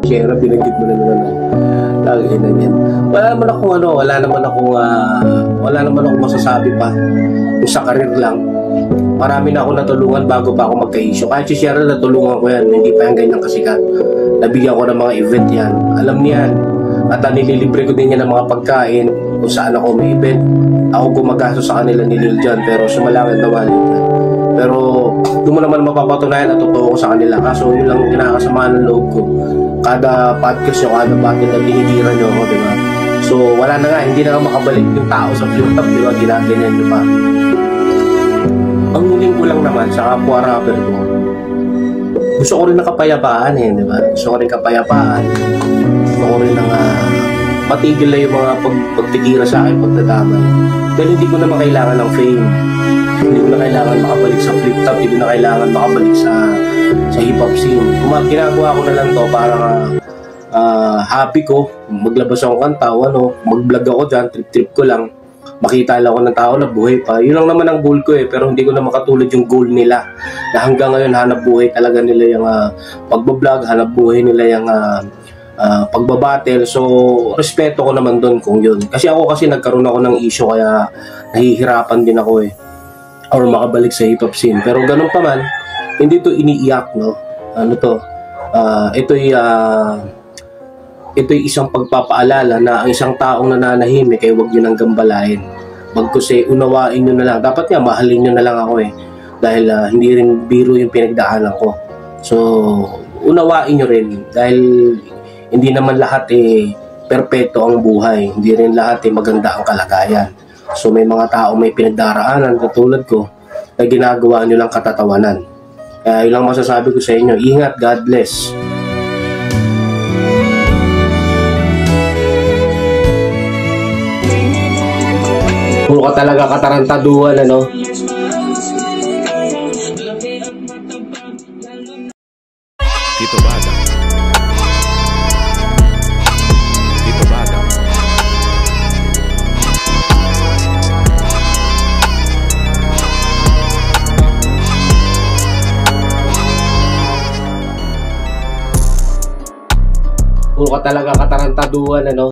Shera, binanggit mo na naman. Lagi na yan. Wala naman akong masasabi pa. Kung sa karir lang, marami na ako natulungan bago pa ako magka-issue. Kahit si Shera, natulungan ko yan. Hindi pa yung ganyan kasikat. Nabigyan ko ng mga event yan. Alam niyan. At nililibre ko din yan ng mga pagkain kung saan ako may event. Ako gumagasto sa kanila ni Lil Jon, pero sumalangit na wallet. Pero doon mo naman mapapatunayan na totoo ko sa kanila. Kaso yun lang kinakasama ng loob ko. Kada podcast nyo, kada battle na dinidira nyo ako, diba? So wala na nga, hindi na nga makabalik yung tao sa flip-top, diba? Ginaganyan nyo pa. Ang huling ko lang naman sa kapwa rapper ko, gusto ko rin na kapayapaan diba? Gusto ko rin kapayapaan. Gusto ko rin na matigil na yung mga pagtitira sa akin, pagdadamay. Dahil hindi ko naman kailangan ng fame. Hindi ko na kailangan makabalik sa flip-top, hindi ko na kailangan makabalik sa hip-hop scene. Ginagawa ko na lang to para happy ko, maglabas akong kanta, mag-vlog ako dyan, trip-trip ko lang. Makita lang ako ng tao na buhay pa. Yun lang naman ang goal ko pero hindi ko na makatulad yung goal nila. Na hanggang ngayon hanap buhay talaga nila yung pagbablog, hanap buhay nila yung pagbabattle. So, respeto ko naman doon kung yun. Kasi nagkaroon ako ng issue kaya nahihirapan din ako or makabalik sa hip-hop scene. Pero ganun pa man, hindi to iniiyak, no? Ito'y isang pagpapaalala na ang isang taong nananahimik ay huwag nyo nang gambalain. Bagkus unawain nyo na lang. Dapat nga, mahalin nyo na lang ako dahil hindi rin biro yung pinagdaanan ko. So, unawain nyo rin dahil hindi naman lahat perpekto ang buhay. Hindi rin lahat maganda ang kalagayan. So, may mga tao may pinagdaraanan katulad ko na ginagawa nyo lang katatawanan. Kaya yun lang masasabi ko sa inyo. Ingat, God bless. Puro ka talaga katarantaduhan, ano? Tito Bada. Tito Bada. Puro ka talaga katarantaduhan, ano?